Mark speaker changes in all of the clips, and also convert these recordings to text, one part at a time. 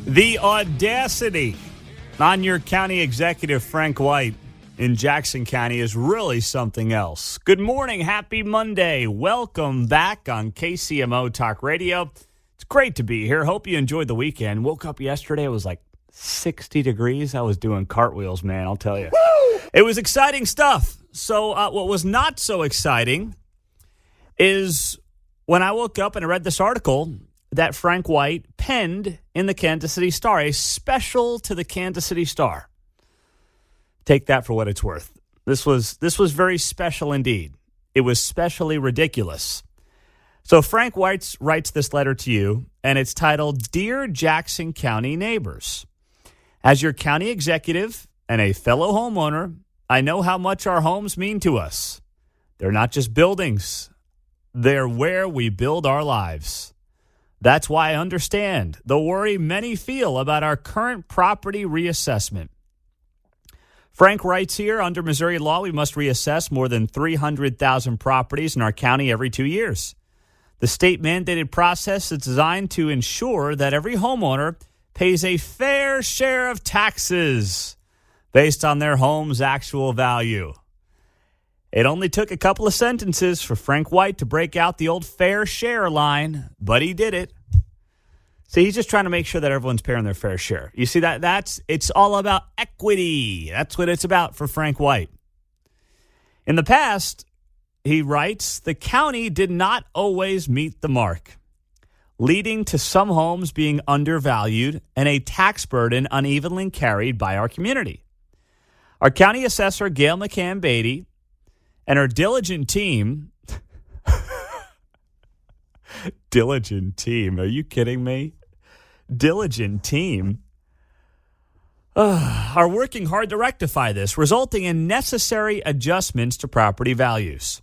Speaker 1: The audacity on your county executive, Frank White, in Jackson County is really something else. Good morning. Happy Monday. Welcome back on KCMO Talk Radio. It's great to be here. Hope you enjoyed the weekend. Woke up yesterday. It was like 60 degrees. I was doing cartwheels, man. I'll tell you. Woo! It was exciting stuff. So what was not so exciting is when I woke up and I read this article that Frank White penned in the Kansas City Star, a special to the Kansas City Star. Take that for what it's worth. This was very special indeed. It was specially ridiculous. So Frank White writes this letter to you, and it's titled, Dear Jackson County Neighbors, as your county executive and a fellow homeowner, I know how much our homes mean to us. They're not just buildings. They're where we build our lives. That's why I understand the worry many feel about our current property reassessment. Frank writes here, under Missouri law, we must reassess more than 300,000 properties in our county every 2 years. The state-mandated process is designed to ensure that every homeowner pays a fair share of taxes based on their home's actual value. It only took a couple of sentences for Frank White to break out the old fair share line, but he did it. See, he's just trying to make sure that everyone's paying their fair share. You see, it's all about equity. That's what it's about for Frank White. In the past, he writes, the county did not always meet the mark, leading to some homes being undervalued and a tax burden unevenly carried by our community. Our county assessor, Gail McCann Beatty, and her diligent team, are you kidding me? Diligent team are working hard to rectify this, resulting in necessary adjustments to property values.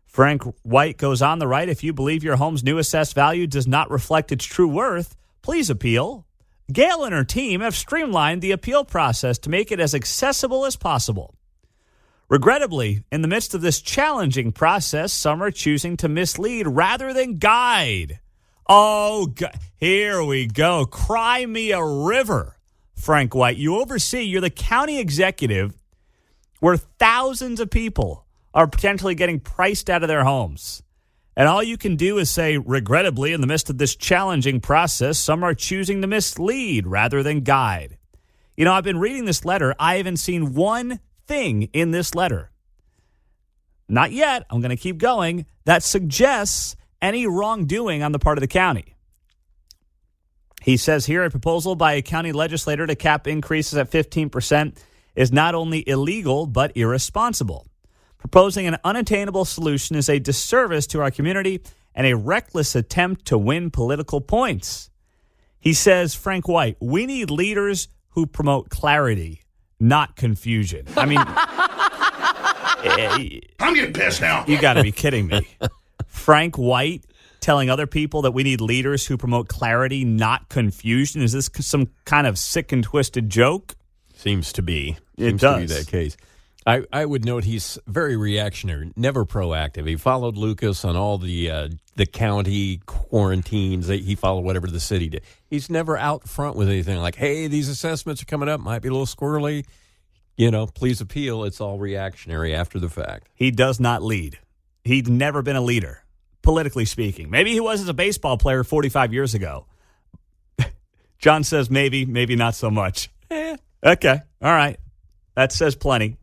Speaker 1: Frank White goes on to write, if you believe your home's new assessed value does not reflect its true worth, please appeal. Gail and her team have streamlined the appeal process to make it as accessible as possible. Regrettably, in the midst of this challenging process, some are choosing to mislead rather than guide. Oh, God. Here we go. Cry me a river, Frank White. You're the county executive where thousands of people are potentially getting priced out of their homes. And all you can do is say, regrettably, in the midst of this challenging process, some are choosing to mislead rather than guide. You know, I've been reading this letter. I haven't seen one thing in this letter, not yet, I'm going to keep going, that suggests any wrongdoing on the part of the county. He says here, a proposal by a county legislator to cap increases at 15% is not only illegal, but irresponsible. Proposing an unattainable solution is a disservice to our community and a reckless attempt to win political points. He says, Frank White, we need leaders who promote clarity, not confusion. I mean,
Speaker 2: I'm getting pissed now.
Speaker 1: You got to be kidding me. Frank White telling other people that we need leaders who promote clarity, not confusion. Is this some kind of sick and twisted joke?
Speaker 3: Seems to be.
Speaker 1: It does.
Speaker 3: To be that case. I would note he's very reactionary, never proactive. He followed Lucas on all the county quarantines. He followed whatever the city did. He's never out front with anything like, hey, these assessments are coming up, might be a little squirrely. You know, please appeal. It's all reactionary after the fact.
Speaker 1: He does not lead. He'd never been a leader, politically speaking. Maybe he was as a baseball player 45 years ago. John says maybe not so much. Okay, all right. That says plenty.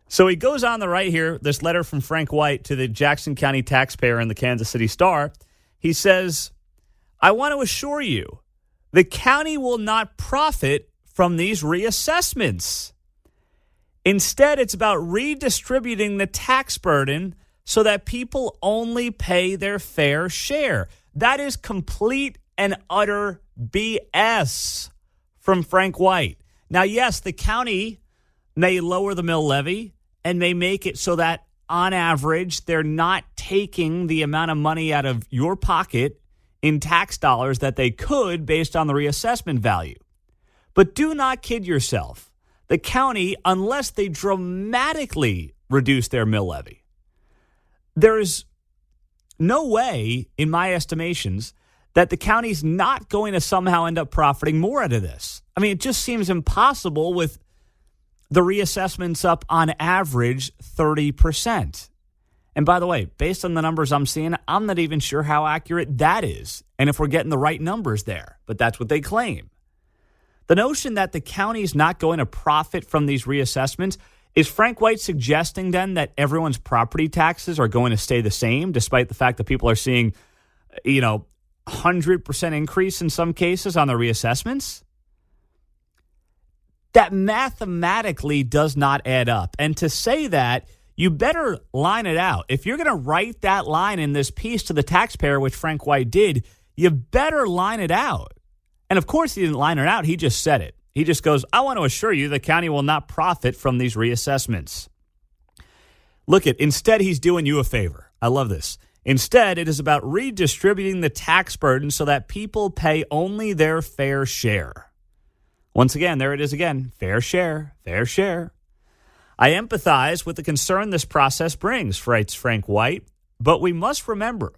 Speaker 1: So he goes on the right here, this letter from Frank White to the Jackson County taxpayer in the Kansas City Star. He says, I want to assure you, the county will not profit from these reassessments. Instead, it's about redistributing the tax burden so that people only pay their fair share. That is complete and utter BS from Frank White. Now, yes, the county may lower the mill levy and may make it so that, on average, they're not taking the amount of money out of your pocket in tax dollars that they could based on the reassessment value. But do not kid yourself. The county, unless they dramatically reduce their mill levy, there's no way, in my estimations, that the county's not going to somehow end up profiting more out of this. I mean, it just seems impossible with the reassessments up on average 30%. And by the way, based on the numbers I'm seeing, I'm not even sure how accurate that is and if we're getting the right numbers there, but that's what they claim. The notion that the county's not going to profit from these reassessments, is Frank White suggesting then that everyone's property taxes are going to stay the same despite the fact that people are seeing, 100% increase in some cases on the reassessments? That mathematically does not add up. And to say that, you better line it out. If you're going to write that line in this piece to the taxpayer, which Frank White did, you better line it out. And of course, he didn't line it out. He just said it. He just goes, I want to assure you the county will not profit from these reassessments. Instead, he's doing you a favor. I love this. Instead, it is about redistributing the tax burden so that people pay only their fair share. Once again, there it is again. Fair share, fair share. I empathize with the concern this process brings, writes Frank White, but we must remember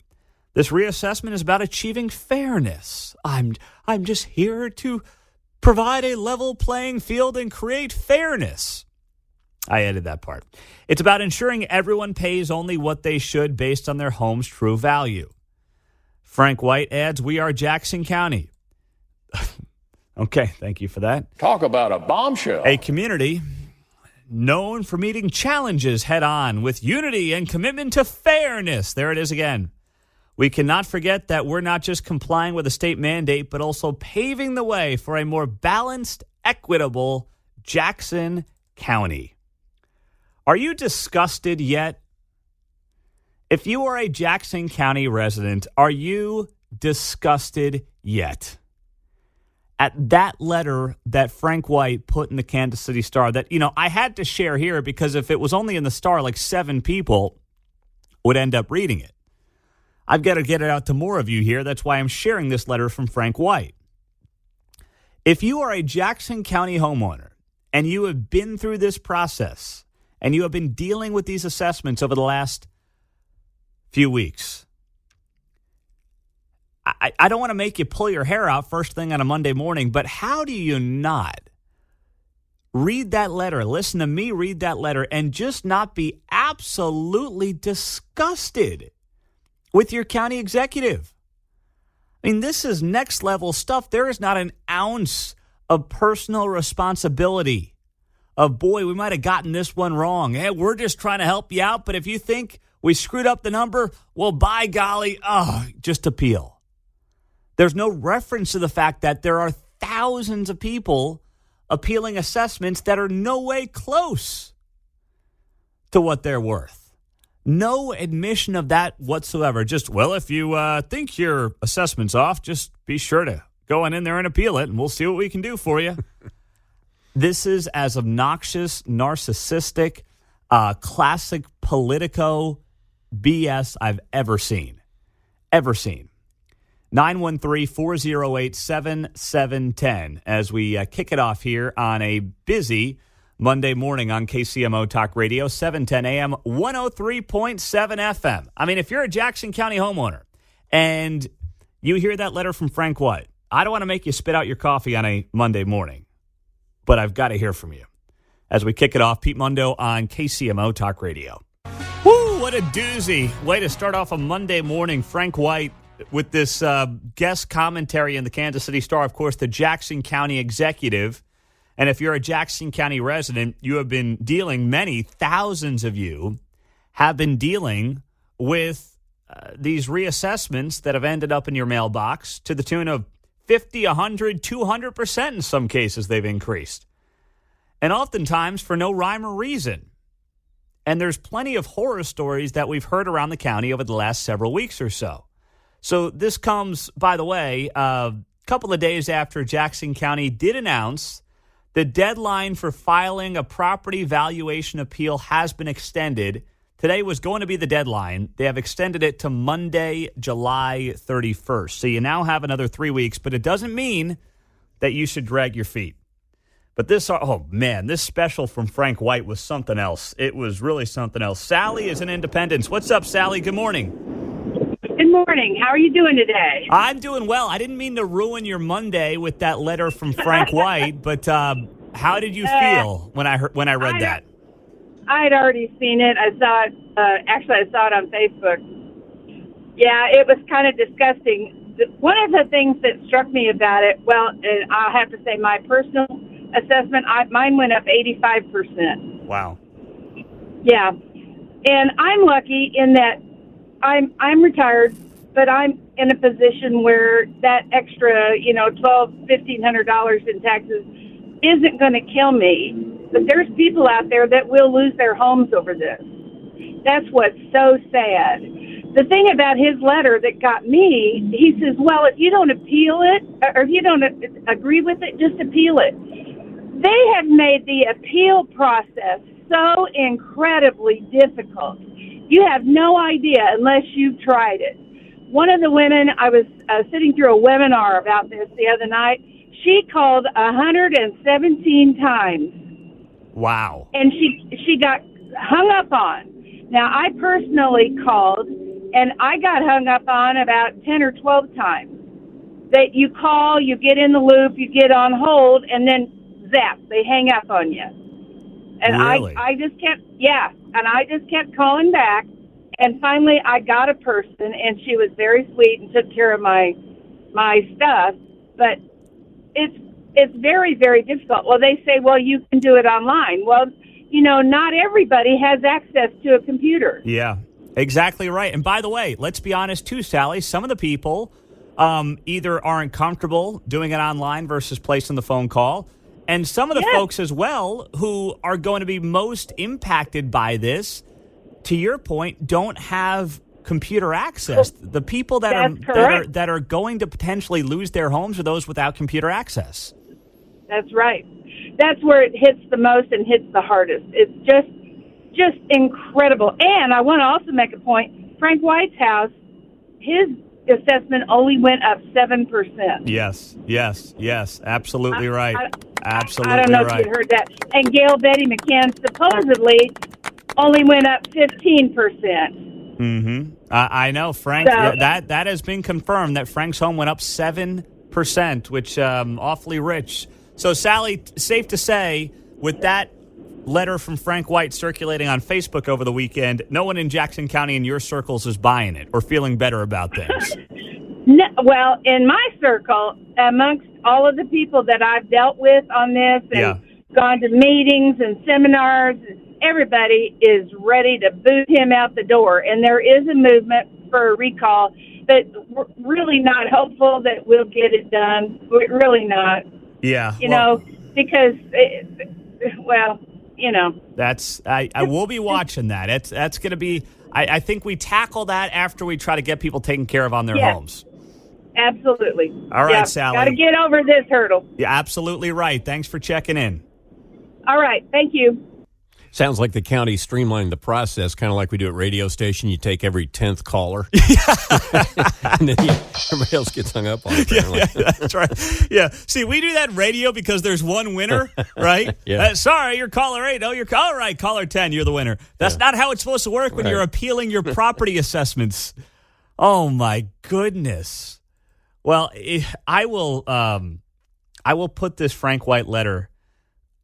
Speaker 1: this reassessment is about achieving fairness. I'm just here to provide a level playing field and create fairness. I added that part. It's about ensuring everyone pays only what they should based on their home's true value. Frank White adds, we are Jackson County. Okay, thank you for that.
Speaker 2: Talk about a bombshell.
Speaker 1: A community known for meeting challenges head on with unity and commitment to fairness. There it is again. We cannot forget that we're not just complying with a state mandate, but also paving the way for a more balanced, equitable Jackson County. Are you disgusted yet? If you are a Jackson County resident, are you disgusted yet? At that letter that Frank White put in the Kansas City Star that, I had to share here because if it was only in the Star, like 7 people would end up reading it. I've got to get it out to more of you here. That's why I'm sharing this letter from Frank White. If you are a Jackson County homeowner and you have been through this process and you have been dealing with these assessments over the last few weeks, I don't want to make you pull your hair out first thing on a Monday morning, but how do you not read that letter, listen to me read that letter, and just not be absolutely disgusted with your county executive? I mean, this is next level stuff. There is not an ounce of personal responsibility of, boy, we might have gotten this one wrong. Hey, we're just trying to help you out, but if you think we screwed up the number, well, by golly, just appeal. There's no reference to the fact that there are thousands of people appealing assessments that are no way close to what they're worth. No admission of that whatsoever. Just, well, if you think your assessment's off, just be sure to go on in there and appeal it, and we'll see what we can do for you. This is as obnoxious, narcissistic, classic Politico BS I've ever seen. Ever seen. 913-408-7710 as we kick it off here on a busy Monday morning on KCMO Talk Radio, 710 AM, 103.7 FM. I mean, if you're a Jackson County homeowner and you hear that letter from Frank White, I don't want to make you spit out your coffee on a Monday morning, but I've got to hear from you. As we kick it off, Pete Mundo on KCMO Talk Radio. Woo, what a doozy. Way to start off a Monday morning. Frank White with this guest commentary in the Kansas City Star, of course, the Jackson County executive. And if you're a Jackson County resident, you have been dealing, many thousands of you have been dealing with these reassessments that have ended up in your mailbox to the tune of 50, 100, 200% in some cases they've increased. And oftentimes for no rhyme or reason. And there's plenty of horror stories that we've heard around the county over the last several weeks or so. So this comes, by the way, a couple of days after Jackson County did announce the deadline for filing a property valuation appeal has been extended. Today was going to be the deadline. They have extended it to Monday, July 31st. So you now have another 3 weeks, but it doesn't mean that you should drag your feet. But this special from Frank White was something else. It was really something else. Sally is in Independence. What's up, Sally? Good morning.
Speaker 2: Good morning. How are you doing today?
Speaker 1: I'm doing well. I didn't mean to ruin your Monday with that letter from Frank White, but how did you feel when I read that?
Speaker 2: I had already seen it. I saw it. Actually, I saw it on Facebook. Yeah, it was kind of disgusting. One of the things that struck me about it, well, and I'll have to say my personal assessment, mine went up 85%.
Speaker 1: Wow.
Speaker 2: Yeah, and I'm lucky in that I'm retired, but I'm in a position where that extra, $1,200-$1,500 in taxes isn't going to kill me. But there's people out there that will lose their homes over this. That's what's so sad. The thing about his letter that got me, he says, well, if you don't appeal it, or if you don't agree with it, just appeal it. They have made the appeal process so incredibly difficult. You have no idea unless you've tried it. One of the women, I was sitting through a webinar about this the other night. She called 117 times.
Speaker 1: Wow.
Speaker 2: And she got hung up on. Now, I personally called, and I got hung up on about 10 or 12 times. That you call, you get in the loop, you get on hold, and then zap, they hang up on you. And
Speaker 1: really?
Speaker 2: I just kept, and I just kept calling back. And finally, I got a person, and she was very sweet and took care of my stuff. But it's very, very difficult. Well, they say, well, you can do it online. Well, not everybody has access to a computer.
Speaker 1: Yeah, exactly right. And by the way, let's be honest too, Sally. Some of the people either aren't comfortable doing it online versus placing the phone call. And some of the folks as well who are going to be most impacted by this, to your point, don't have computer access. The people that are going to potentially lose their homes are those without computer access.
Speaker 2: That's right. That's where it hits the most and hits the hardest. It's just incredible. And I want to also make a point. Frank White's house, his assessment only went up 7%.
Speaker 1: Yes. Absolutely right. Absolutely
Speaker 2: right. I don't know
Speaker 1: right.
Speaker 2: if you heard that. And Gail Betty McCann supposedly only went up 15%.
Speaker 1: Mm-hmm. I know, Frank. So, that has been confirmed that Frank's home went up 7%, which awfully rich. So, Sally, safe to say, with that letter from Frank White circulating on Facebook over the weekend, no one in Jackson County in your circles is buying it or feeling better about things.
Speaker 2: No, well, in my circle, amongst all of the people that I've dealt with on this and gone to meetings and seminars, everybody is ready to boot him out the door. And there is a movement for a recall, but we're really not hopeful that we'll get it done. We're really not.
Speaker 1: Yeah.
Speaker 2: Because,
Speaker 1: That's I will be watching that. That's going to be, I think we tackle that after we try to get people taken care of on their homes.
Speaker 2: Absolutely.
Speaker 1: All right, Sally.
Speaker 2: Got to get over this hurdle.
Speaker 1: Yeah, absolutely right. Thanks for checking in.
Speaker 2: All right. Thank you.
Speaker 3: Sounds like the county streamlined the process, kind of like we do at radio station. You take every 10th caller, and then everybody else gets hung up on it.
Speaker 1: Yeah, that's right. Yeah. See, we do that radio because there's one winner, right? Sorry, you're caller 8. Oh, you're all right, caller 10. You're the winner. That's not how it's supposed to work when you're appealing your property assessments. Oh my goodness. Well, I will put this Frank White letter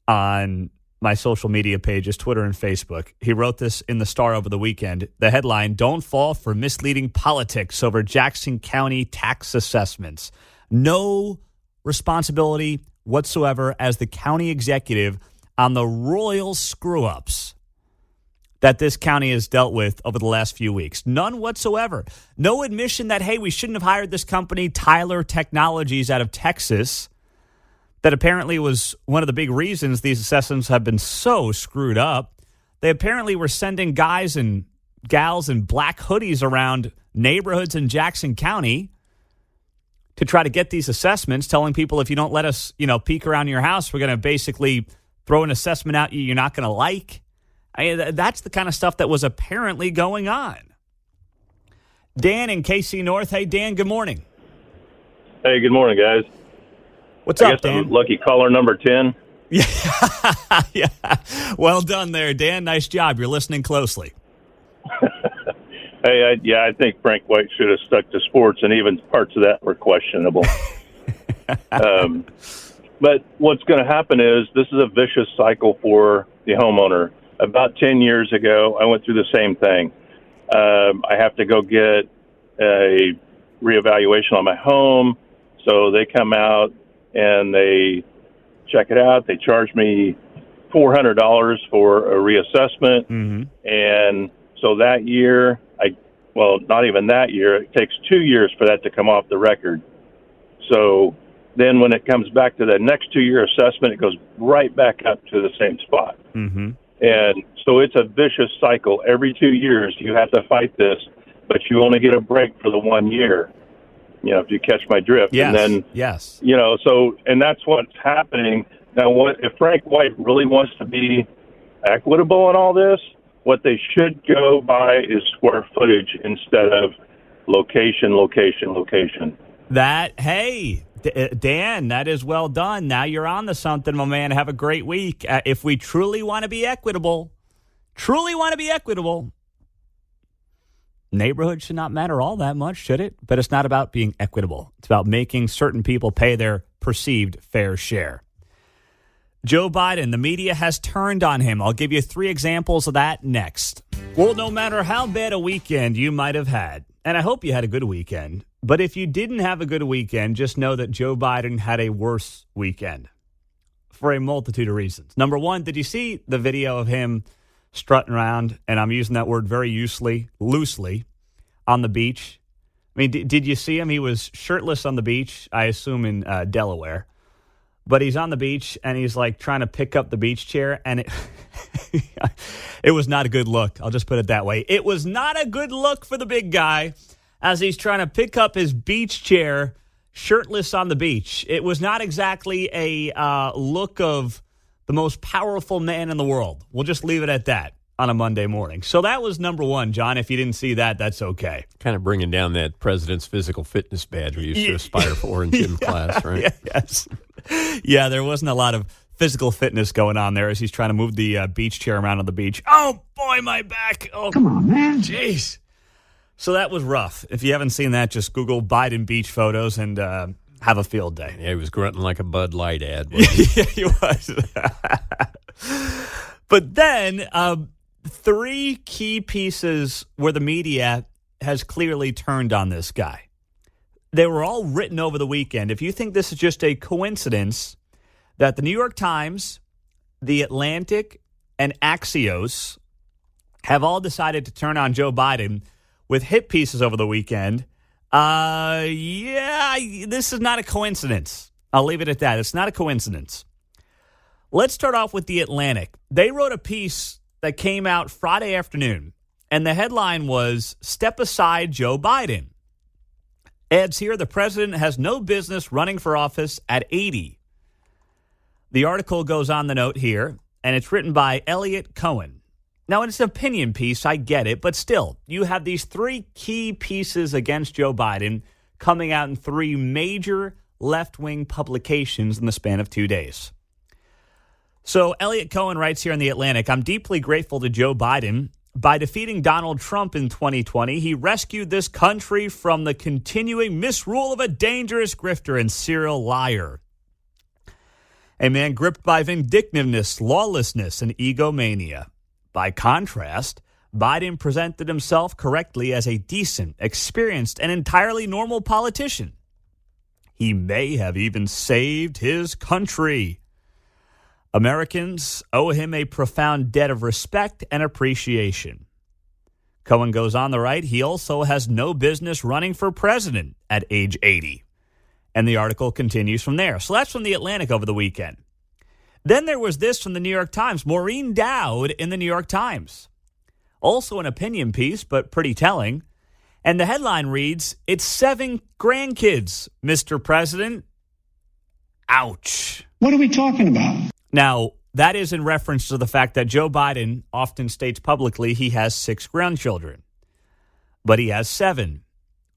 Speaker 1: on my social media pages, Twitter and Facebook. He wrote this in the Star over the weekend. The headline, "Don't fall for misleading politics over Jackson County tax assessments. No responsibility whatsoever as the county executive on the royal screw-ups that this county has dealt with over the last few weeks. None whatsoever. No admission that, hey, we shouldn't have hired this company, Tyler Technologies out of Texas, that apparently was one of the big reasons these assessments have been so screwed up. They apparently were sending guys and gals in black hoodies around neighborhoods in Jackson County to try to get these assessments, telling people if you don't let us, peek around your house, we're going to basically throw an assessment out you're not going to like. That's the kind of stuff that was apparently going on. Dan in KC North. Hey, Dan, good morning.
Speaker 4: Hey, good morning, guys.
Speaker 1: What's up, Dan?
Speaker 4: I'm lucky caller number 10.
Speaker 1: Yeah. Well done there, Dan. Nice job. You're listening closely.
Speaker 4: Hey, I think Frank White should have stuck to sports, and even parts of that were questionable. But what's going to happen is this is a vicious cycle for the homeowner. About 10 years ago, I went through the same thing. I have to go get a reevaluation on my home. So they come out and they check it out. They charge me $400 for a reassessment.
Speaker 1: Mm-hmm.
Speaker 4: And so that year, not even that year, it takes 2 years for that to come off the record. So then when it comes back to the next 2-year assessment, it goes right back up to the same spot.
Speaker 1: Mm-hmm.
Speaker 4: And so it's a vicious cycle. Every 2 years you have to fight this, but you only get a break for the 1 year, if you catch my drift.
Speaker 1: Yes.
Speaker 4: And then,
Speaker 1: yes.
Speaker 4: And that's what's happening. Now, if Frank White really wants to be equitable in all this, what they should go by is square footage instead of location.
Speaker 1: Dan, that is well done. Now you're on to something, my man. Have a great week. If we truly want to be equitable, neighborhood should not matter all that much, should it? But it's not about being equitable. It's about making certain people pay their perceived fair share. Joe Biden, the media has turned on him. I'll give you 3 examples of that next. Well, no matter how bad a weekend you might have had, and I hope you had a good weekend, but if you didn't have a good weekend, just know that Joe Biden had a worse weekend for a multitude of reasons. Number one, did you see the video of him strutting around, and I'm using that word very loosely, on the beach? I mean, did you see him? He was shirtless on the beach, I assume in Delaware. But he's on the beach, and he's, trying to pick up the beach chair, and it was not a good look. I'll just put it that way. It was not a good look for the big guy as he's trying to pick up his beach chair shirtless on the beach. It was not exactly a look of the most powerful man in the world. We'll just leave it at that on a Monday morning. So that was number one, John. If you didn't see that, that's okay.
Speaker 3: Kind of bringing down that president's physical fitness badge we used to aspire for in gym class, right?
Speaker 1: Yes. Yeah, there wasn't a lot of physical fitness going on there as he's trying to move the beach chair around on the beach. Oh, boy, my back. Oh,
Speaker 5: come on, man.
Speaker 1: Jeez. So that was rough. If you haven't seen that, just Google Biden beach photos and have a field day.
Speaker 3: Yeah, he was grunting like a Bud Light ad.
Speaker 1: Yeah, he was. But then 3 key pieces where the media has clearly turned on this guy. They were all written over the weekend. If you think this is just a coincidence that the New York Times, The Atlantic, and Axios have all decided to turn on Joe Biden with hit pieces over the weekend, this is not a coincidence. I'll leave it at that. It's not a coincidence. Let's start off with The Atlantic. They wrote a piece that came out Friday afternoon, and the headline was, "Step Aside Joe Biden." Adds here, the president has no business running for office at 80. The article goes on the note here, and it's written by Elliot Cohen. Now, it's an opinion piece, I get it, but still, you have these 3 key pieces against Joe Biden coming out in 3 major left-wing publications in the span of 2 days. So Elliot Cohen writes here in The Atlantic, "I'm deeply grateful to Joe Biden. By defeating Donald Trump in 2020, he rescued this country from the continuing misrule of a dangerous grifter and serial liar. A man gripped by vindictiveness, lawlessness, and egomania. By contrast, Biden presented himself correctly as a decent, experienced, and entirely normal politician. He may have even saved his country. Americans owe him a profound debt of respect and appreciation." Cohen goes on to write, he also has no business running for president at age 80. And the article continues from there. So that's from The Atlantic over the weekend. Then there was this from the New York Times, Maureen Dowd in the New York Times. Also an opinion piece, but pretty telling. And the headline reads, "It's 7 grandkids, Mr. President." Ouch.
Speaker 5: What are we talking about?
Speaker 1: Now, that is in reference to the fact that Joe Biden often states publicly he has 6 grandchildren, but he has 7.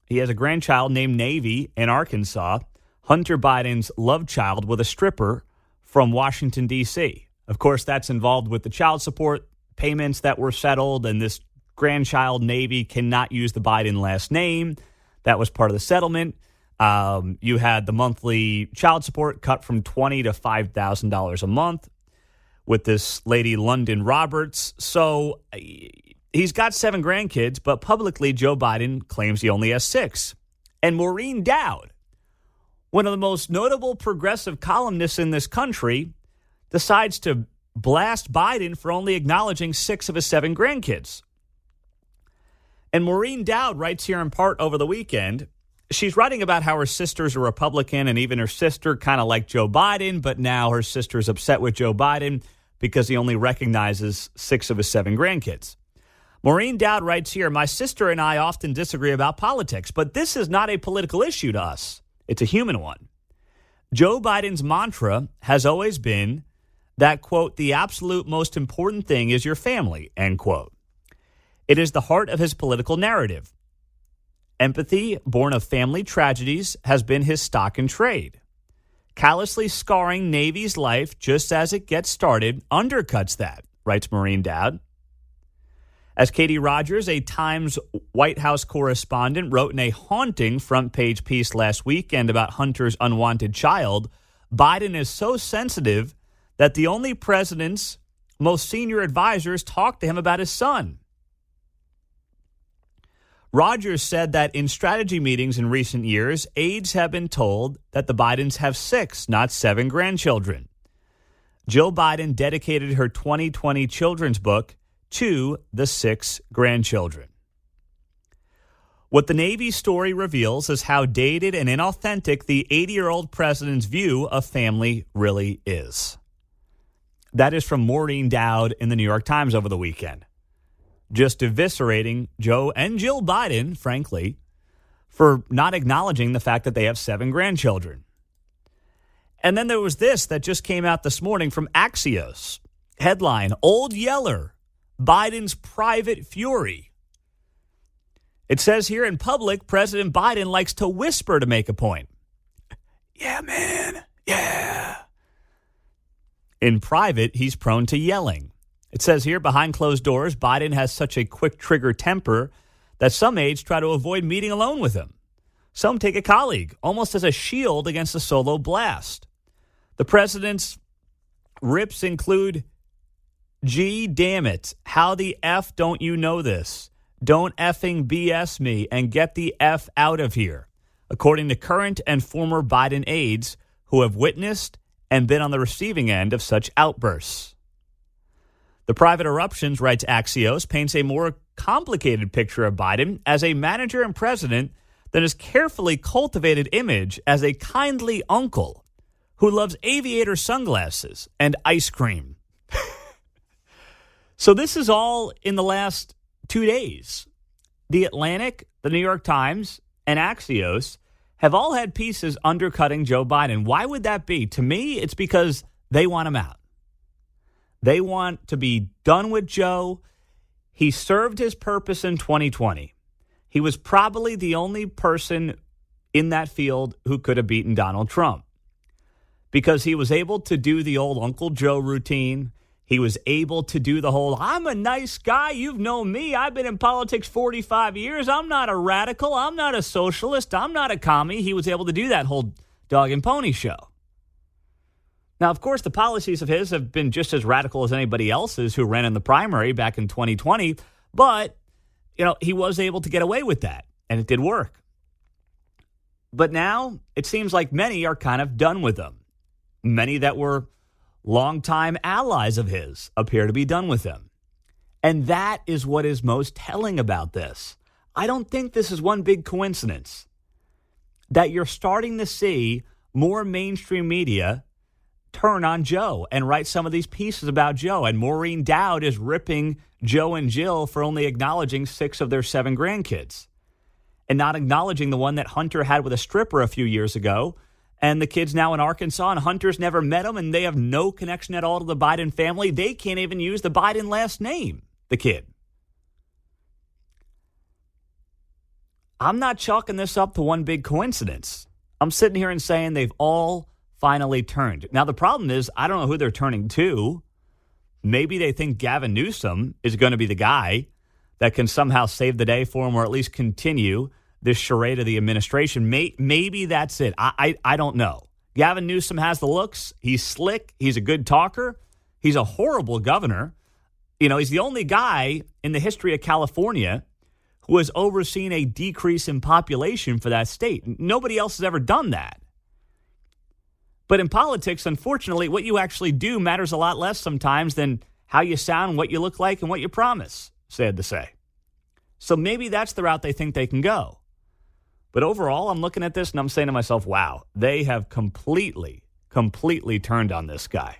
Speaker 1: He has a grandchild named Navy in Arkansas, Hunter Biden's love child with a stripper from Washington, D.C. Of course, that's involved with the child support payments that were settled and this grandchild, Navy, cannot use the Biden last name. That was part of the settlement. You had the monthly child support cut from $20,000 to $5,000 a month with this lady, London Roberts. So he's got 7 grandkids, but publicly Joe Biden claims he only has 6. And Maureen Dowd, one of the most notable progressive columnists in this country, decides to blast Biden for only acknowledging 6 of his 7 grandkids. And Maureen Dowd writes here in part over the weekend, she's writing about how her sister's a Republican and even her sister kind of liked Joe Biden, but now her sister's upset with Joe Biden because he only recognizes 6 of his 7 grandkids. Maureen Dowd writes here, my sister and I often disagree about politics, but this is not a political issue to us. It's a human one. Joe Biden's mantra has always been that, quote, the absolute most important thing is your family, end quote. It is the heart of his political narrative. Empathy, born of family tragedies, has been his stock and trade. Callously scarring Navy's life just as it gets started undercuts that, writes Maureen Dowd. As Katie Rogers, a Times White House correspondent, wrote in a haunting front-page piece last weekend about Hunter's unwanted child, Biden is so sensitive that the only president's most senior advisors talk to him about his son. Rogers said that in strategy meetings in recent years, aides have been told that the Bidens have 6, not 7 grandchildren. Jill Biden dedicated her 2020 children's book to the 6 grandchildren. What the Navy story reveals is how dated and inauthentic the 80-year-old president's view of family really is. That is from Maureen Dowd in the New York Times over the weekend. Just eviscerating Joe and Jill Biden, frankly, for not acknowledging the fact that they have 7 grandchildren. And then there was this that just came out this morning from Axios. Headline, Old Yeller, Biden's private fury. It says here in public, President Biden likes to whisper to make a point. Yeah, man. Yeah. In private, he's prone to yelling. It says here, behind closed doors, Biden has such a quick trigger temper that some aides try to avoid meeting alone with him. Some take a colleague, almost as a shield against a solo blast. The president's rips include, gee, damn it, how the F don't you know this? Don't effing BS me and get the F out of here, according to current and former Biden aides who have witnessed and been on the receiving end of such outbursts. The private eruptions, writes Axios, paints a more complicated picture of Biden as a manager and president than his carefully cultivated image as a kindly uncle who loves aviator sunglasses and ice cream. So this is all in the last 2 days. The Atlantic, the New York Times, and Axios have all had pieces undercutting Joe Biden. Why would that be? To me, it's because they want him out. They want to be done with Joe. He served his purpose in 2020. He was probably the only person in that field who could have beaten Donald Trump because he was able to do the old Uncle Joe routine. He was able to do the whole, I'm a nice guy. You've known me. I've been in politics 45 years. I'm not a radical. I'm not a socialist. I'm not a commie. He was able to do that whole dog and pony show. Now, of course, the policies of his have been just as radical as anybody else's who ran in the primary back in 2020. But, he was able to get away with that, and it did work. But now it seems like many are kind of done with him. Many that were longtime allies of his appear to be done with him. And that is what is most telling about this. I don't think this is one big coincidence that you're starting to see more mainstream media turn on Joe and write some of these pieces about Joe. And Maureen Dowd is ripping Joe and Jill for only acknowledging 6 of their 7 grandkids and not acknowledging the one that Hunter had with a stripper a few years ago. And the kid's now in Arkansas, and Hunter's never met him, and they have no connection at all to the Biden family. They can't even use the Biden last name, the kid. I'm not chalking this up to one big coincidence. I'm sitting here and saying they've all finally turned. Now, the problem is, I don't know who they're turning to. Maybe they think Gavin Newsom is going to be the guy. that can somehow save the day for him or at least continue this charade of the administration. Maybe that's it. I don't know. Gavin Newsom has the looks. He's slick. He's a good talker. He's a horrible governor. He's the only guy in the history of California who has overseen a decrease in population for that state. Nobody else has ever done that. But in politics, unfortunately, what you actually do matters a lot less sometimes than how you sound, what you look like, and what you promise, sad to say. So maybe that's the route they think they can go. But overall, I'm looking at this and I'm saying to myself, wow, they have completely turned on this guy.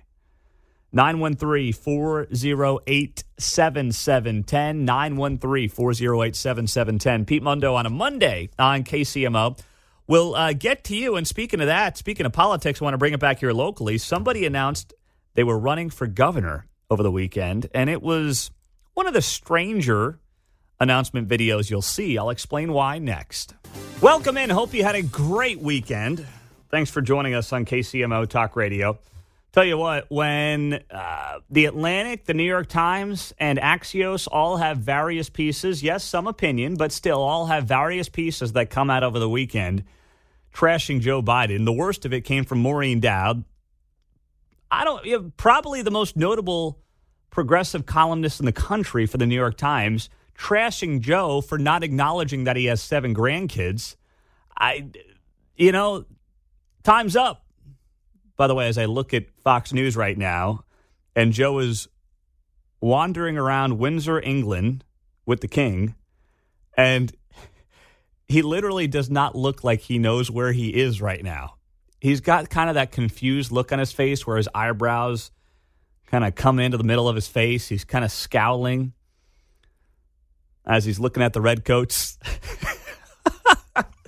Speaker 1: 913-408-7710, 913-408-7710. Pete Mundo on a Monday on KCMO. We'll get to you. And speaking of that, speaking of politics, I want to bring it back here locally. Somebody announced they were running for governor over the weekend, and it was one of the stranger announcement videos you'll see. I'll explain why next. Welcome in. Hope you had a great weekend. Thanks for joining us on KCMO Talk Radio. Tell you what, when The Atlantic, the New York Times, and Axios all have various pieces, yes, some opinion, but still all have various pieces that come out over the weekend trashing Joe Biden. The worst of it came from Maureen Dowd. Probably the most notable progressive columnist in the country for the New York Times, trashing Joe for not acknowledging that he has 7 grandkids. Time's up. By the way, as I look at Fox News right now, and Joe is wandering around Windsor, England with the king, and he literally does not look like he knows where he is right now. He's got kind of that confused look on his face where his eyebrows kind of come into the middle of his face. He's kind of scowling as he's looking at the redcoats.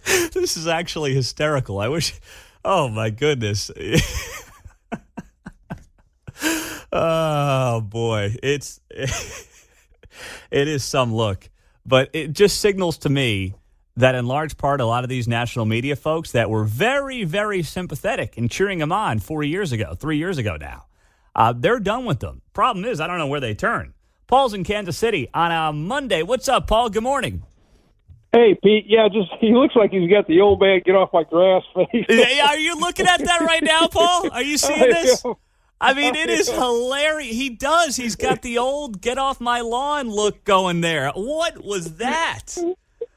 Speaker 1: This is actually hysterical. I wish... Oh, my goodness. Oh, boy. It is some look. But it just signals to me that in large part, a lot of these national media folks that were very, very sympathetic and cheering him on 3 years ago now, they're done with them. Problem is, I don't know where they turn. Paul's in Kansas City on a Monday. What's up, Paul? Good morning.
Speaker 5: Hey, Pete. Yeah, he looks like he's got the old man get off my grass face.
Speaker 1: Are you looking at that right now, Paul? Are you seeing this? I mean, it is hilarious. He does. He's got the old get off my lawn look going there. What was that?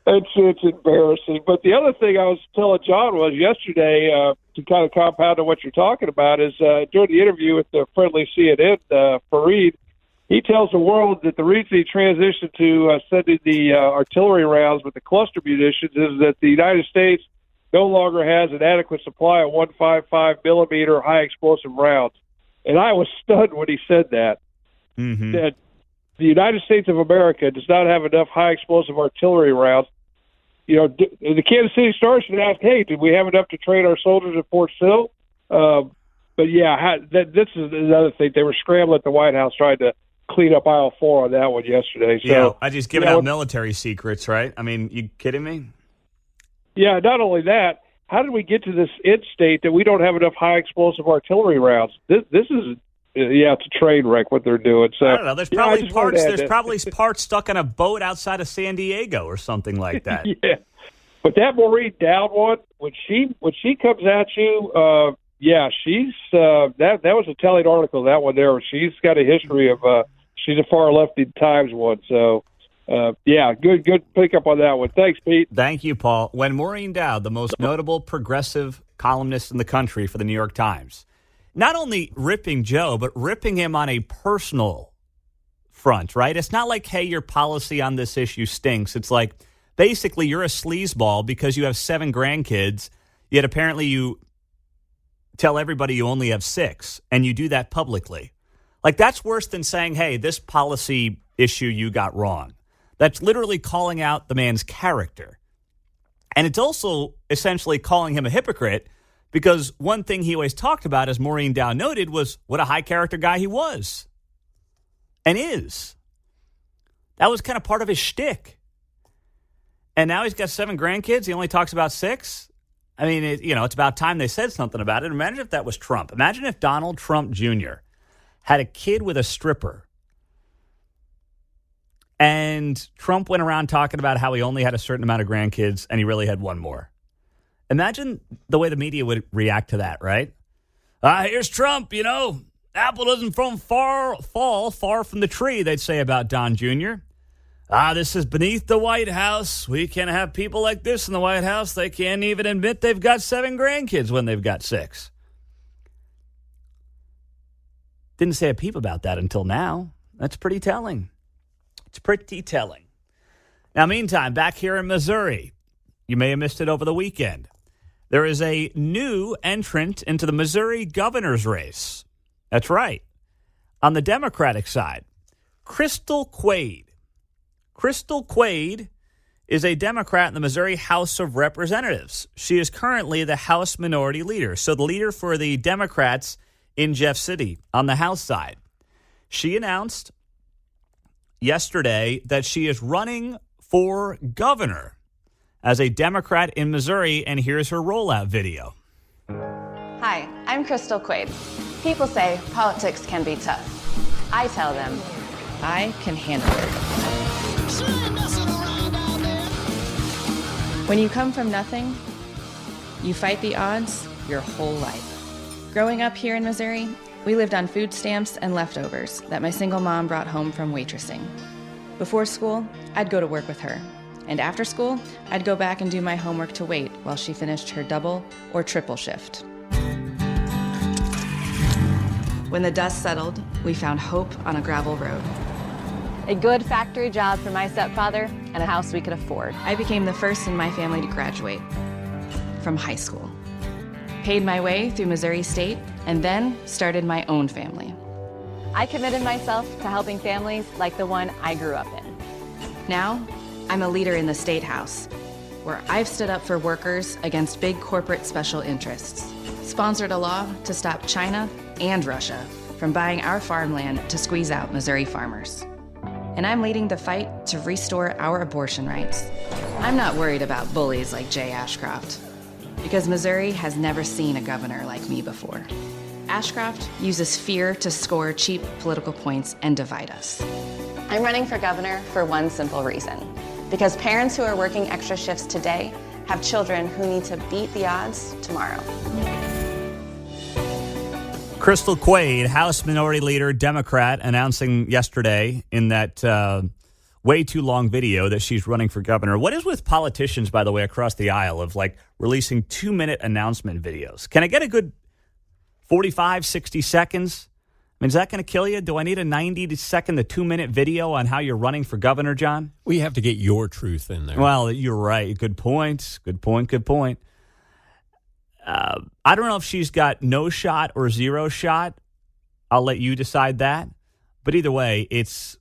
Speaker 5: It's embarrassing. But the other thing I was telling John was yesterday, to kind of compound on what you're talking about, is during the interview with the friendly CNN, Fareed, he tells the world that the reason he transitioned to sending the artillery rounds with the cluster munitions is that the United States no longer has an adequate supply of 155 millimeter high explosive rounds. And I was stunned when he said that. Mm-hmm. That the United States of America does not have enough high explosive artillery rounds. The Kansas City Star should ask, hey, did we have enough to train our soldiers at Fort Sill? But yeah, this is another thing. They were scrambling at the White House trying to clean up aisle 4 on that one yesterday. So,
Speaker 1: yeah, I just giving out military secrets, right? I mean, you kidding me?
Speaker 5: Yeah, not only that, how did we get to this end state that we don't have enough high explosive artillery rounds? This is, it's a train wreck what they're doing. So
Speaker 1: I don't know. There's probably parts. There's probably parts stuck on a boat outside of San Diego or something like that.
Speaker 5: Yeah, but that Maureen Dowd one, when she comes at you, she's that was a telling article. That one there, she's got a history of she's a far lefty Times one. So. Good pickup on that one. Thanks, Pete.
Speaker 1: Thank you, Paul. When Maureen Dowd, the most notable progressive columnist in the country for the New York Times, not only ripping Joe, but ripping him on a personal front, right? It's not like, hey, your policy on this issue stinks. It's like, basically, you're a sleazeball because you have 7 grandkids, yet apparently you tell everybody you only have 6, and you do that publicly. Like, that's worse than saying, hey, this policy issue you got wrong. That's literally calling out the man's character. And it's also essentially calling him a hypocrite because one thing he always talked about, as Maureen Dowd noted, was what a high character guy he was and is. That was kind of part of his shtick. And now he's got 7 grandkids. He only talks about 6. I mean, it's about time they said something about it. Imagine if that was Trump. Imagine if Donald Trump Jr. had a kid with a stripper. And Trump went around talking about how he only had a certain amount of grandkids and he really had one more. Imagine the way the media would react to that, right? Here's Trump, apple doesn't fall far from the tree, they'd say about Don Jr. This is beneath the White House. We can't have people like this in the White House. They can't even admit they've got 7 grandkids when they've got 6. Didn't say a peep about that until now. That's pretty telling. It's pretty telling. Now, meantime, back here in Missouri, you may have missed it over the weekend. There is a new entrant into the Missouri governor's race. That's right. On the Democratic side, Crystal Quade. Crystal Quade is a Democrat in the Missouri House of Representatives. She is currently the House Minority Leader, so the leader for the Democrats in Jeff City on the House side. She announced yesterday that she is running for governor as a Democrat in Missouri, and here's her rollout video.
Speaker 6: Hi, I'm Crystal Quade. People say politics can be tough. I tell them, I can handle it. When you come from nothing, you fight the odds your whole life. Growing up here in Missouri, we lived on food stamps and leftovers that my single mom brought home from waitressing. Before school, I'd go to work with her. And after school, I'd go back and do my homework to wait while she finished her double or triple shift. When the dust settled, we found hope on a gravel road. A good factory job for my stepfather and a house we could afford. I became the first in my family to graduate from high school. Paid my way through Missouri State and then started my own family. I committed myself to helping families like the one I grew up in. Now, I'm a leader in the State House, where I've stood up for workers against big corporate special interests, sponsored a law to stop China and Russia from buying our farmland to squeeze out Missouri farmers. And I'm leading the fight to restore our abortion rights. I'm not worried about bullies like Jay Ashcroft, because Missouri has never seen a governor like me before. Ashcroft uses fear to score cheap political points and divide us. I'm running for governor for one simple reason. Because parents who are working extra shifts today have children who need to beat the odds tomorrow.
Speaker 1: Crystal Quade, House Minority Leader, Democrat, announcing yesterday in that way too long video that she's running for governor. What is with politicians, by the way, across the aisle of releasing 2-minute announcement videos? Can I get a good 45, 60 seconds? I mean, is that going to kill you? Do I need a 90-second to 2-minute video on how you're running for governor, John?
Speaker 3: We have to get your truth in there.
Speaker 1: Well, you're right. Good point. Good point. I don't know if she's got no shot or zero shot. I'll let you decide that. But either way, it's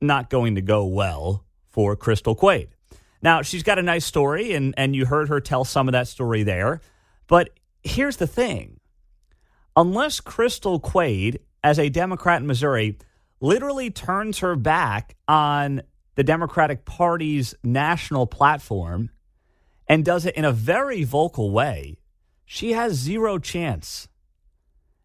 Speaker 1: not going to go well for Crystal Quade. Now, she's got a nice story, and you heard her tell some of that story there. But here's the thing. Unless Crystal Quade, as a Democrat in Missouri, literally turns her back on the Democratic Party's national platform and does it in a very vocal way, she has zero chance.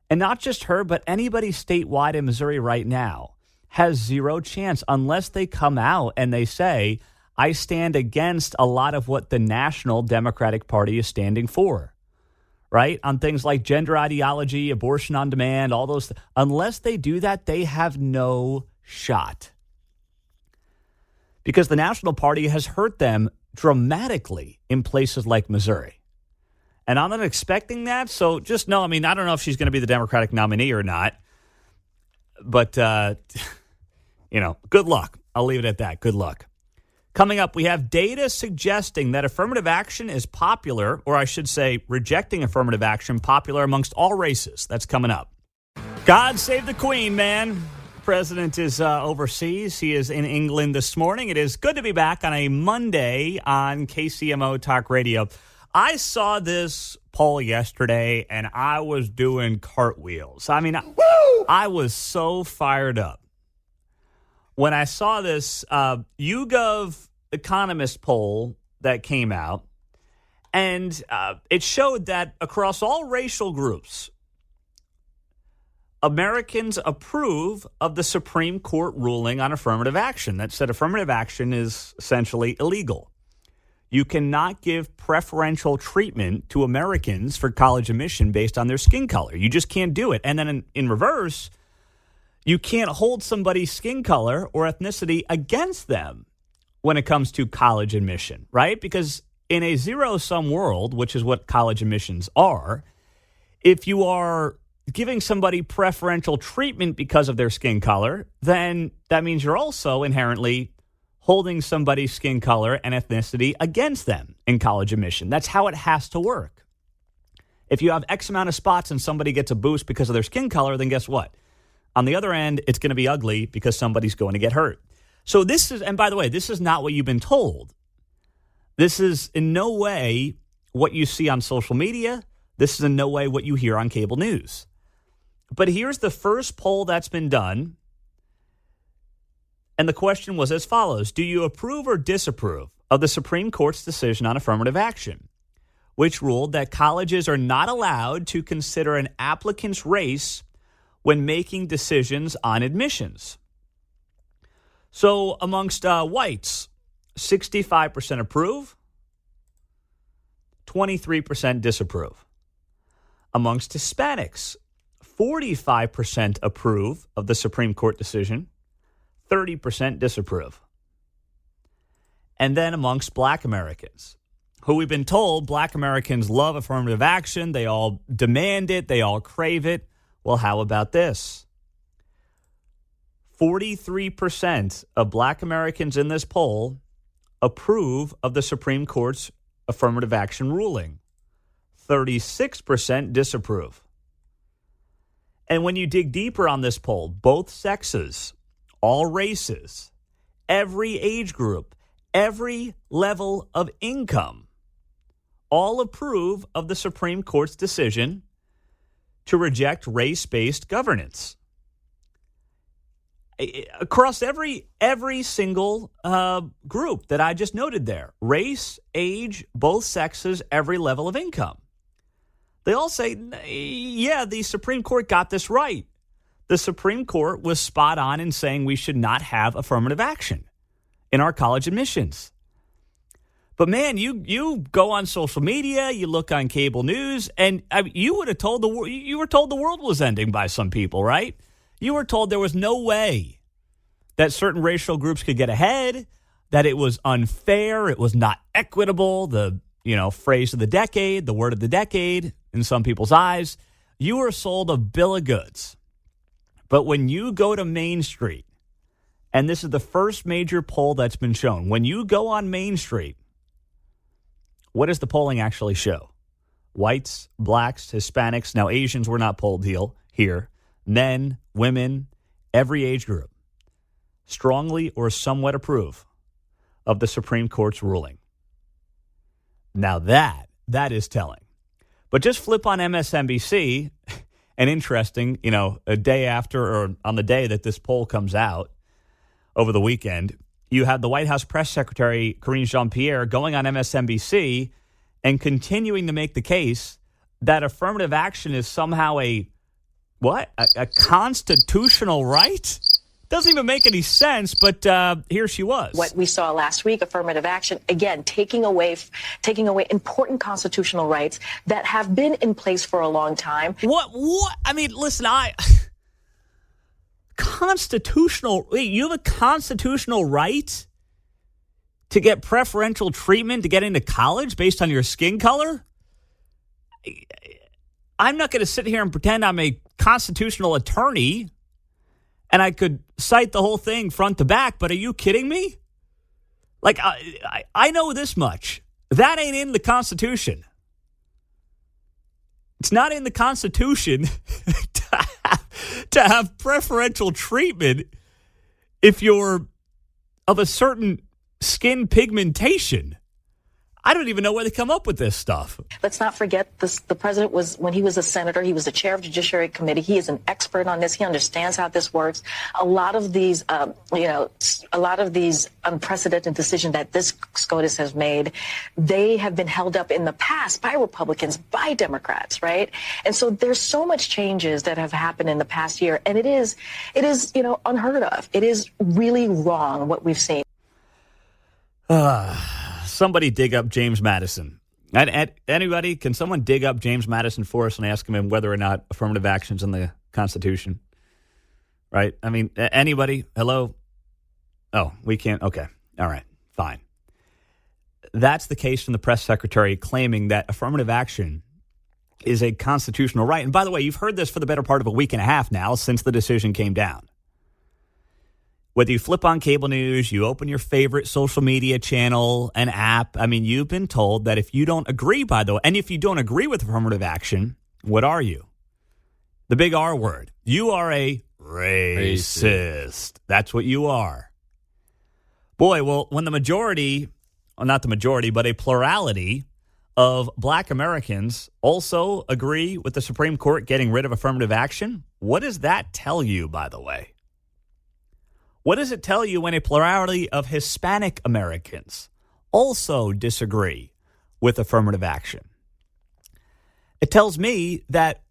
Speaker 1: And not just her, but anybody statewide in Missouri right now has zero chance unless they come out and they say, I stand against a lot of what the national Democratic Party is standing for, right? On things like gender ideology, abortion on demand, all those. Unless they do that, they have no shot. Because the National Party has hurt them dramatically in places like Missouri. And I'm not expecting that, so just know, I don't know if she's going to be the Democratic nominee or not. But, good luck. I'll leave it at that. Good luck. Coming up, we have data suggesting that affirmative action is popular, or I should say rejecting affirmative action, popular amongst all races. That's coming up. God save the Queen, man. The president is overseas. He is in England this morning. It is good to be back on a Monday on KCMO Talk Radio. I saw this poll yesterday, and I was doing cartwheels. I was so fired up when I saw this YouGov Economist poll that came out, and it showed that across all racial groups, Americans approve of the Supreme Court ruling on affirmative action that said affirmative action is essentially illegal. You cannot give preferential treatment to Americans for college admission based on their skin color. You just can't do it. And then in reverse, you can't hold somebody's skin color or ethnicity against them when it comes to college admission, right? Because in a zero-sum world, which is what college admissions are, if you are giving somebody preferential treatment because of their skin color, then that means you're also inherently holding somebody's skin color and ethnicity against them in college admission. That's how it has to work. If you have X amount of spots and somebody gets a boost because of their skin color, then guess what? On the other end, it's going to be ugly because somebody's going to get hurt. So this is, and by the way, this is not what you've been told. This is in no way what you see on social media. This is in no way what you hear on cable news. But here's the first poll that's been done. And the question was as follows. Do you approve or disapprove of the Supreme Court's decision on affirmative action, which ruled that colleges are not allowed to consider an applicant's race when making decisions on admissions? So amongst whites, 65% approve, 23% disapprove. Amongst Hispanics, 45% approve of the Supreme Court decision, 30% disapprove. And then amongst Black Americans, who we've been told Black Americans love affirmative action, they all demand it, they all crave it. Well, how about this? 43% of Black Americans in this poll approve of the Supreme Court's affirmative action ruling. 36% disapprove. And when you dig deeper on this poll, both sexes, all races, every age group, every level of income, all approve of the Supreme Court's decision to reject race-based governance. Across every single group that I just noted there, race, age, both sexes, every level of income. They all say, yeah, the Supreme Court got this right. The Supreme Court was spot on in saying we should not have affirmative action in our college admissions. But man, you go on social media, you look on cable news, and you would have told you were told the world was ending by some people, right? You were told there was no way that certain racial groups could get ahead, that it was unfair, it was not equitable, the phrase of the decade, the word of the decade in some people's eyes. You were sold a bill of goods. But when you go to Main Street, and this is the first major poll that's been shown, when you go on Main Street, what does the polling actually show? Whites, blacks, Hispanics, now Asians were not polled here, men, women, every age group, strongly or somewhat approve of the Supreme Court's ruling. Now that is telling. But just flip on MSNBC, and interesting, a day after or on the day that this poll comes out over the weekend, you have the White House Press Secretary Karine Jean-Pierre going on MSNBC and continuing to make the case that affirmative action is somehow a constitutional right? Doesn't even make any sense, but here she was.
Speaker 7: What we saw last week, affirmative action, again, taking away important constitutional rights that have been in place for a long time.
Speaker 1: What? I mean, listen, you have a constitutional right to get preferential treatment to get into college based on your skin color? I'm not going to sit here and pretend I'm a constitutional attorney and I could cite the whole thing front to back, but are you kidding me? Like, I know this much. That ain't in the Constitution. It's not in the Constitution to have preferential treatment if you're of a certain skin pigmentation. I don't even know where they come up with this stuff.
Speaker 7: Let's not forget this. The president was, when he was a senator, he was the chair of the Judiciary Committee. He is an expert on this. He understands how this works. A lot of these, unprecedented decisions that this SCOTUS has made, they have been held up in the past by Republicans, by Democrats, right? And so there's so much changes that have happened in the past year, and it is, unheard of. It is really wrong what we've seen.
Speaker 1: Somebody dig up James Madison. Anybody, can someone dig up James Madison for us and ask him whether or not affirmative action's in the Constitution? Right? I mean, anybody? Hello? Oh, we can't. Okay. All right. Fine. That's the case from the press secretary claiming that affirmative action is a constitutional right. And by the way, you've heard this for the better part of a week and a half now since the decision came down. Whether you flip on cable news, you open your favorite social media channel, an app, I mean, you've been told that if you don't agree, by the way, and if you don't agree with affirmative action, what are you? The big R word. You are a racist. That's what you are. Boy, well, when the majority, well, not the majority, but a plurality of black Americans also agree with the Supreme Court getting rid of affirmative action, what does that tell you, by the way? What does it tell you when a plurality of Hispanic Americans also disagree with affirmative action? It tells me that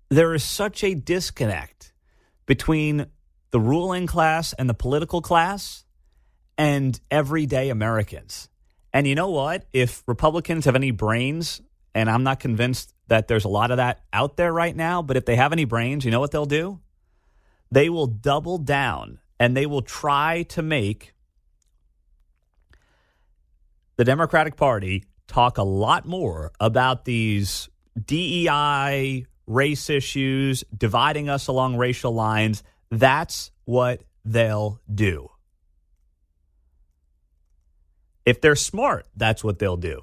Speaker 1: there is such a disconnect between the ruling class and the political class and everyday Americans. And you know what? If Republicans have any brains, and I'm not convinced that there's a lot of that out there right now, but if they have any brains, you know what they'll do? They will double down and they will try to make the Democratic Party talk a lot more about these DEI, race issues, dividing us along racial lines. That's what they'll do. If they're smart, that's what they'll do.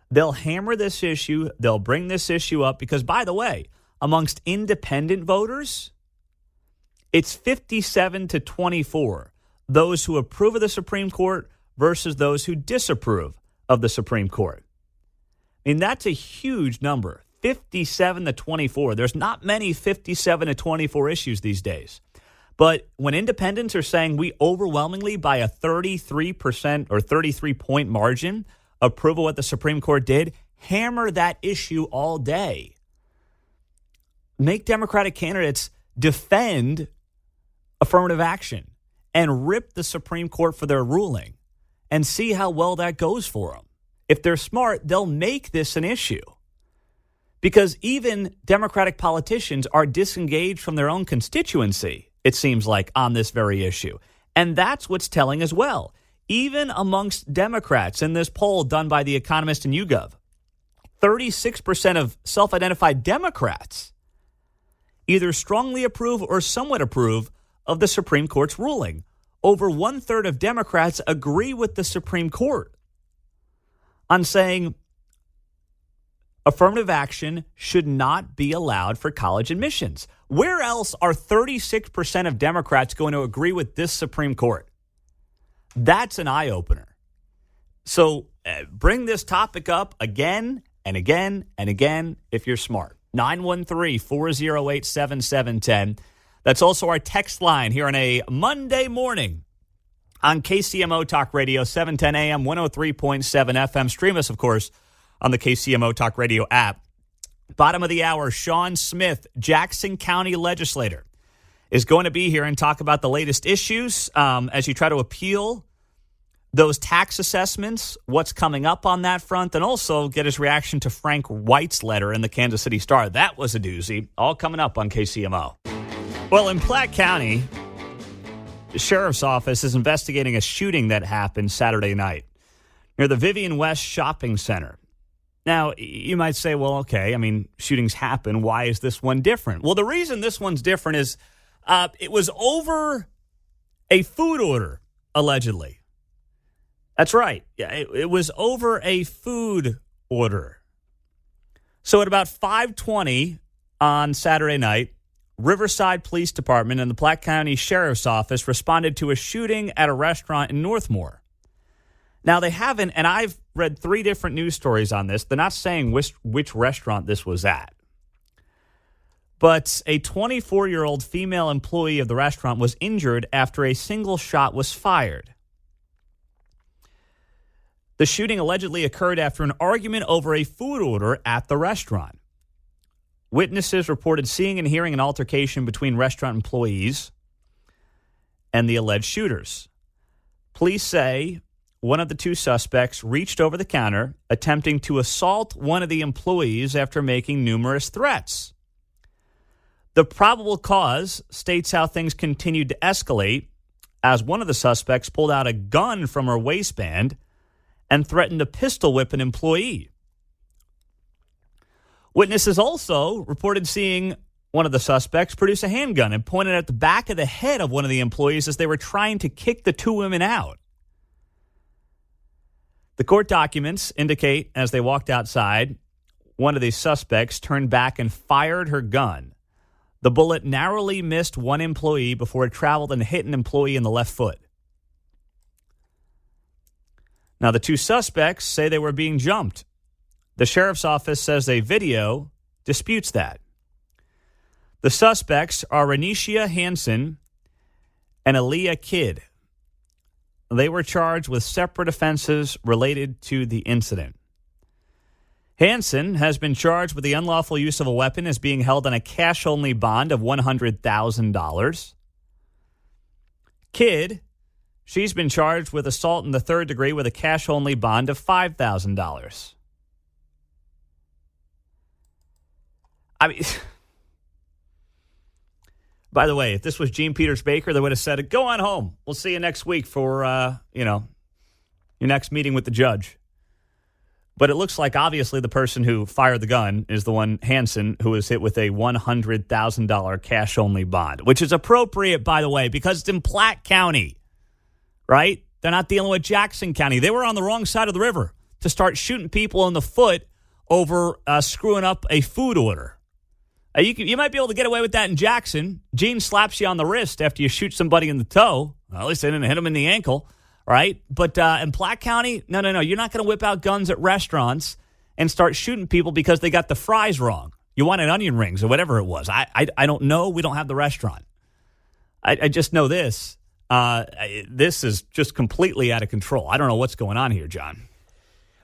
Speaker 1: They'll hammer this issue. They'll bring this issue up because, by the way, amongst independent voters, it's 57-24, those who approve of the Supreme Court versus those who disapprove of the Supreme Court. I mean, that's a huge number, 57-24. There's not many 57-24 issues these days. But when independents are saying we overwhelmingly, by a 33% or 33-point margin, approve of what the Supreme Court did, hammer that issue all day. Make Democratic candidates defend affirmative action and rip the Supreme Court for their ruling and see how well that goes for them. If they're smart, they'll make this an issue because even Democratic politicians are disengaged from their own constituency, it seems like, on this very issue. And that's what's telling as well. Even amongst Democrats in this poll done by The Economist and YouGov, 36% of self-identified Democrats either strongly approve or somewhat approve of the Supreme Court's ruling. Over 1/3 of Democrats agree with the Supreme Court on saying affirmative action should not be allowed for college admissions. Where else are 36% of Democrats going to agree with this Supreme Court? That's an eye-opener. So bring this topic up again and again and again if you're smart. 913-408-7710. That's also our text line here on a Monday morning on KCMO Talk Radio, 710 AM, 103.7 FM. Stream us, of course, on the KCMO Talk Radio app. Bottom of the hour, Sean Smith, Jackson County legislator, is going to be here and talk about the latest issues as you try to appeal those tax assessments, what's coming up on that front, and also get his reaction to Frank White's letter in the Kansas City Star. That was a doozy. All coming up on KCMO. Well, in Platte County, the sheriff's office is investigating a shooting that happened Saturday night near the Vivian West Shopping Center. Now, you might say, well, okay, I mean, shootings happen. Why is this one different? Well, the reason this one's different is it was over a food order, allegedly. That's right. Yeah, it was over a food order. So at about 5:20 on Saturday night, Riverside Police Department and the Platte County Sheriff's Office responded to a shooting at a restaurant in Northmore. Now, they haven't, and I've read 3 different news stories on this. They're not saying which restaurant this was at. But a 24-year-old female employee of the restaurant was injured after a single shot was fired. The shooting allegedly occurred after an argument over a food order at the restaurant. Witnesses reported seeing and hearing an altercation between restaurant employees and the alleged shooters. Police say one of the 2 suspects reached over the counter, attempting to assault one of the employees after making numerous threats. The probable cause states how things continued to escalate as one of the suspects pulled out a gun from her waistband and threatened to pistol whip an employee. Witnesses also reported seeing one of the suspects produce a handgun and point it at the back of the head of one of the employees as they were trying to kick the 2 women out. The court documents indicate as they walked outside, one of the suspects turned back and fired her gun. The bullet narrowly missed one employee before it traveled and hit an employee in the left foot. Now, the 2 suspects say they were being jumped. The sheriff's office says a video disputes that. The suspects are Renisha Hansen and Aaliyah Kidd. They were charged with separate offenses related to the incident. Hansen has been charged with the unlawful use of a weapon as being held on a cash-only bond of $100,000. Kidd, she's been charged with assault in the 3rd degree with a cash-only bond of $5,000. I mean, by the way, if this was Gene Peters Baker, they would have said, go on home. We'll see you next week for, your next meeting with the judge. But it looks like, obviously, the person who fired the gun is the one, Hansen, who was hit with a $100,000 cash-only bond, which is appropriate, by the way, because it's in Platte County, right? They're not dealing with Jackson County. They were on the wrong side of the river to start shooting people in the foot over screwing up a food order. You might be able to get away with that in Jackson. Gene slaps you on the wrist after you shoot somebody in the toe. Well, at least they didn't hit him in the ankle, right? But in Platte County, no. You're not going to whip out guns at restaurants and start shooting people because they got the fries wrong. You wanted onion rings or whatever it was. I don't know. We don't have the restaurant. I just know this. This is just completely out of control. I don't know what's going on here, John.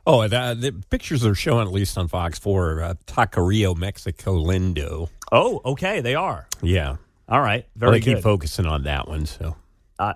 Speaker 3: Oh, the pictures are showing, at least on Fox 4, Taqueria Mexico Lindo.
Speaker 1: Oh, okay, they are.
Speaker 3: Yeah.
Speaker 1: All right, very good.
Speaker 3: They keep focusing on that one, so.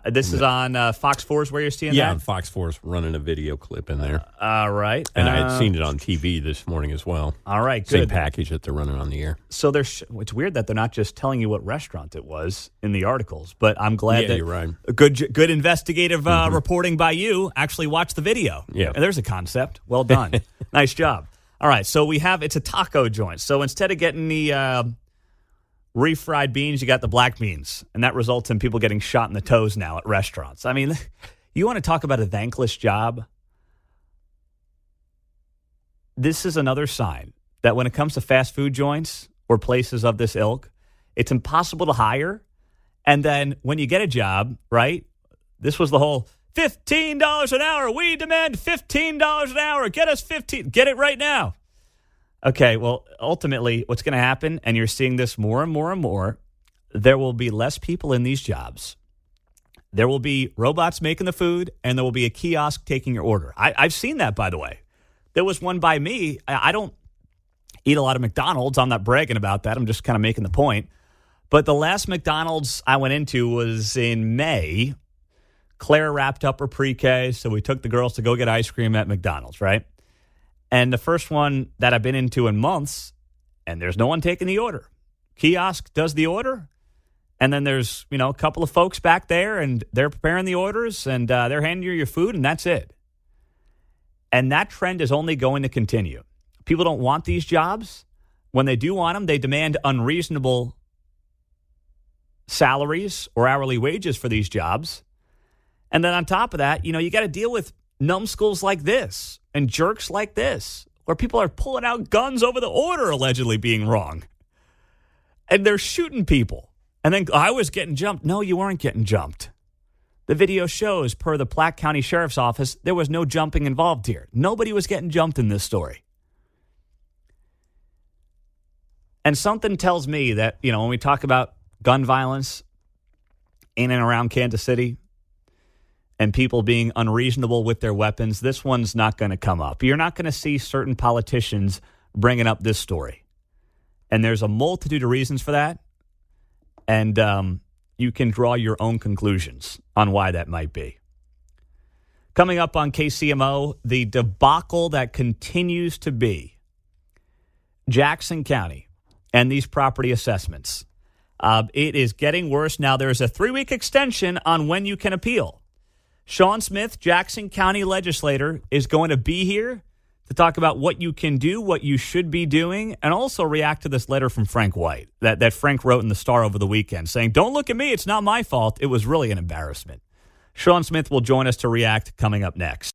Speaker 1: This is on Fox 4's where you're seeing that?
Speaker 3: Yeah, Fox 4's running a video clip in there.
Speaker 1: All right.
Speaker 3: And I had seen it on TV this morning as well.
Speaker 1: All right, good.
Speaker 3: Same package that they're running on the air.
Speaker 1: So it's weird that they're not just telling you what restaurant it was in the articles, but I'm glad that
Speaker 3: you're right.
Speaker 1: Good investigative reporting by you. Actually watch the video.
Speaker 3: Yeah.
Speaker 1: And there's a concept. Well done. Nice job. All right, so it's a taco joint. So instead of getting the refried beans, you got the black beans, and that results in people getting shot in the toes now at restaurants. I mean, you want to talk about a thankless job? This is another sign that when it comes to fast food joints or places of this ilk, it's impossible to hire. And then when you get a job, right, this was the whole $15 an hour. We demand $15 an hour. Get us $15. Get it right now. Okay, well, ultimately, what's going to happen, and you're seeing this more and more and more, there will be less people in these jobs. There will be robots making the food, and there will be a kiosk taking your order. I've seen that, by the way. There was one by me. I don't eat a lot of McDonald's. I'm not bragging about that. I'm just kind of making the point. But the last McDonald's I went into was in May. Claire wrapped up her pre-K, so we took the girls to go get ice cream at McDonald's, right? And the first one that I've been into in months, and there's no one taking the order. Kiosk does the order, and then there's, a couple of folks back there, and they're preparing the orders, and they're handing you your food, and that's it. And that trend is only going to continue. People don't want these jobs. When they do want them, they demand unreasonable salaries or hourly wages for these jobs. And then on top of that, you got to deal with numbskulls like this and jerks like this, where people are pulling out guns over the order allegedly being wrong. And they're shooting people. And then I was getting jumped. No, you weren't getting jumped. The video shows, per the Platte County Sheriff's Office, there was no jumping involved here. Nobody was getting jumped in this story. And something tells me that, when we talk about gun violence in and around Kansas City and people being unreasonable with their weapons, this one's not going to come up. You're not going to see certain politicians bringing up this story. And there's a multitude of reasons for that. And you can draw your own conclusions on why that might be. Coming up on KCMO, the debacle that continues to be Jackson County and these property assessments. It is getting worse. Now, there's a 3-week extension on when you can appeal. Sean Smith, Jackson County legislator, is going to be here to talk about what you can do, what you should be doing, and also react to this letter from Frank White that Frank wrote in the Star over the weekend saying, don't look at me, it's not my fault. It was really an embarrassment. Sean Smith will join us to react coming up next.